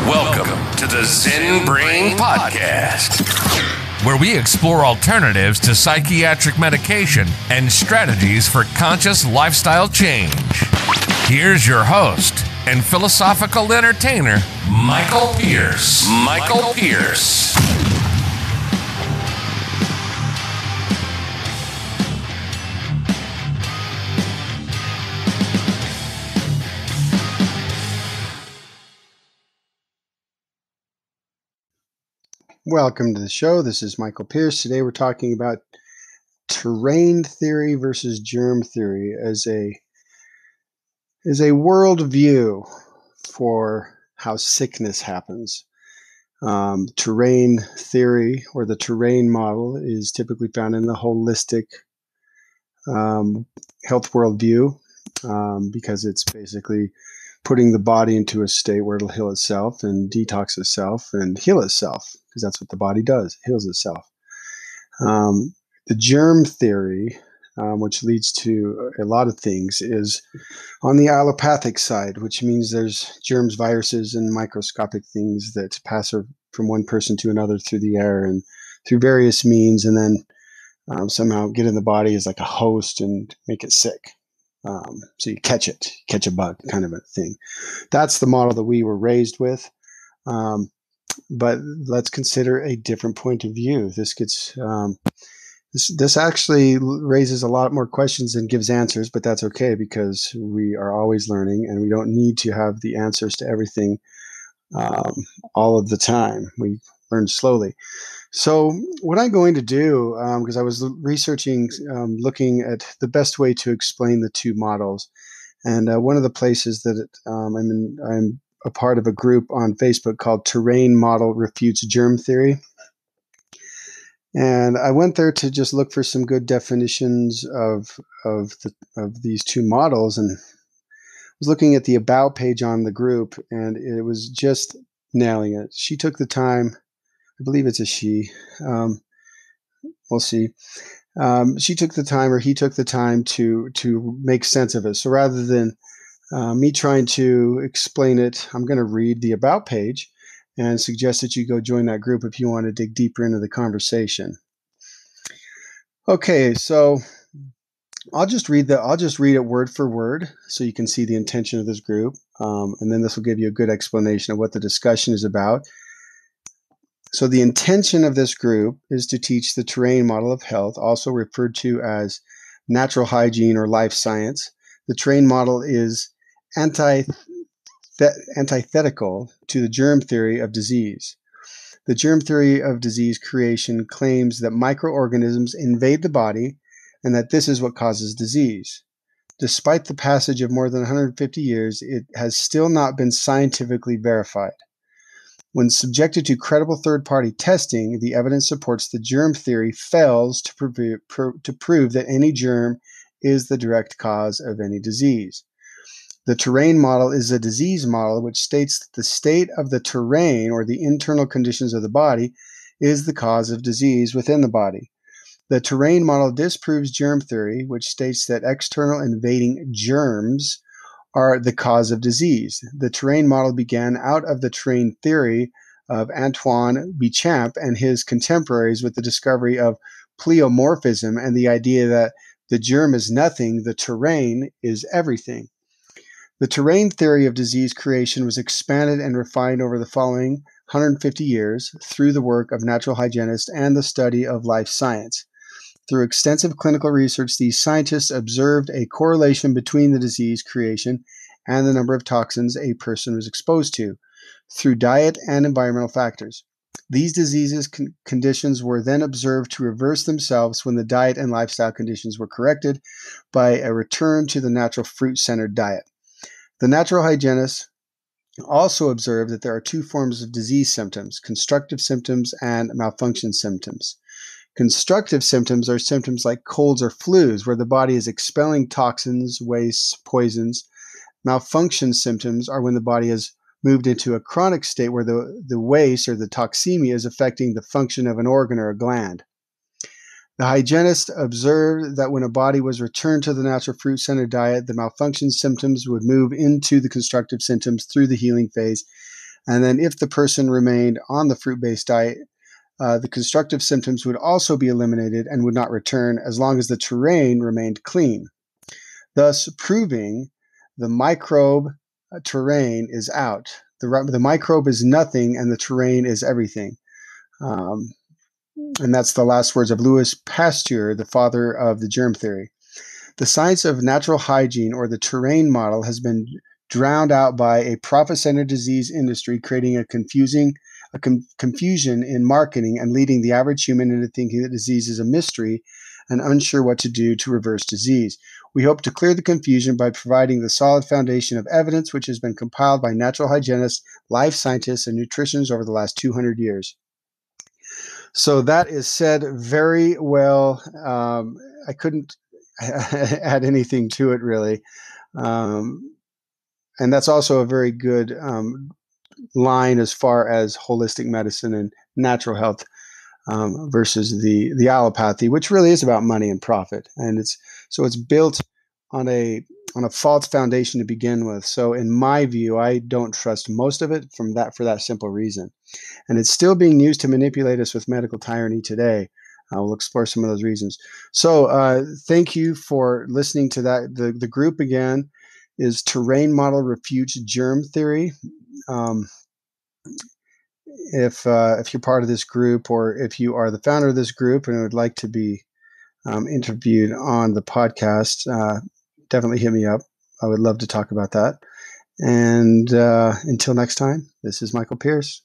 Welcome to the Zen Brain Podcast, where we explore alternatives to psychiatric medication and strategies for conscious lifestyle change. Here's your host and philosophical entertainer, Michael Pierce. Michael Pierce. Welcome to the show. This is Michael Pierce. Today we're talking about terrain theory versus germ theory as a worldview for how sickness happens. Terrain theory, or the terrain model, is typically found in the holistic health worldview because it's basically putting the body into a state where it'll heal itself and detox itself and heal itself, because that's what the body does, it heals itself. The germ theory, which leads to a lot of things, is on the allopathic side, which means there's germs, viruses, and microscopic things that pass from one person to another through the air and through various means, and then somehow get in the body as like a host and make it sick. So you catch a bug, kind of a thing. That's the model that we were raised with. But let's consider a different point of view. This actually raises a lot more questions than gives answers, but that's okay because we are always learning and we don't need to have the answers to everything all of the time. We learn slowly. So what I'm going to do, because I was researching, looking at the best way to explain the two models, and one of the places that I'm a part of a group on Facebook called Terrain Model Refutes Germ Theory. And I went there to just look for some good definitions of these two models, and was looking at the about page on the group, and it was just nailing it. She took the time. I believe it's a she. We'll see. She took the time, or he took the time to make sense of it. So rather than me trying to explain it, I'm going to read the about page and suggest that you go join that group if you want to dig deeper into the conversation. Okay, so I'll just read it word for word so you can see the intention of this group, and then this will give you a good explanation of what the discussion is about. So the intention of this group is to teach the terrain model of health, also referred to as natural hygiene or life science. The terrain model is antithetical to the germ theory of disease. The germ theory of disease creation claims that microorganisms invade the body and that this is what causes disease. Despite the passage of more than 150 years, it has still not been scientifically verified. When subjected to credible third-party testing, the evidence supports the germ theory fails to prove that any germ is the direct cause of any disease. The terrain model is a disease model which states that the state of the terrain, or the internal conditions of the body, is the cause of disease within the body. The terrain model disproves germ theory, which states that external invading germs are the cause of disease. The terrain model began out of the terrain theory of Antoine Béchamp and his contemporaries with the discovery of pleomorphism and the idea that the germ is nothing, the terrain is everything. The terrain theory of disease creation was expanded and refined over the following 150 years through the work of natural hygienists and the study of life science. Through extensive clinical research, these scientists observed a correlation between the disease creation and the number of toxins a person was exposed to through diet and environmental factors. These diseases conditions were then observed to reverse themselves when the diet and lifestyle conditions were corrected by a return to the natural fruit-centered diet. The natural hygienists also observed that there are two forms of disease symptoms: constructive symptoms and malfunction symptoms. Constructive symptoms are symptoms like colds or flus, where the body is expelling toxins, wastes, poisons. Malfunction symptoms are when the body has moved into a chronic state where the waste or the toxemia is affecting the function of an organ or a gland. The hygienist observed that when a body was returned to the natural fruit-centered diet, the malfunction symptoms would move into the constructive symptoms through the healing phase, And then if the person remained on the fruit-based diet, the constructive symptoms would also be eliminated and would not return as long as the terrain remained clean, thus proving the microbe terrain is out. The microbe is nothing and the terrain is everything. And that's the last words of Louis Pasteur, the father of the germ theory. The science of natural hygiene, or the terrain model, has been drowned out by a profit-centered disease industry, creating a confusion in marketing and leading the average human into thinking that disease is a mystery and unsure what to do to reverse disease. We hope to clear the confusion by providing the solid foundation of evidence which has been compiled by natural hygienists, life scientists, and nutritionists over the last 200 years. So that is said very well. I couldn't add anything to it, really. And that's also a very good line as far as holistic medicine and natural health versus the allopathy, which really is about money and profit. And it's built on a false foundation to begin with. So in my view, I don't trust most of it for that simple reason. And it's still being used to manipulate us with medical tyranny today. We'll explore some of those reasons. So thank you for listening to that. The group, again, is Terrain Model Refutes Germ Theory. If you're part of this group, or if you are the founder of this group and would like to be interviewed on the podcast, definitely hit me up. I would love to talk about that. And until next time, this is Michael Pierce.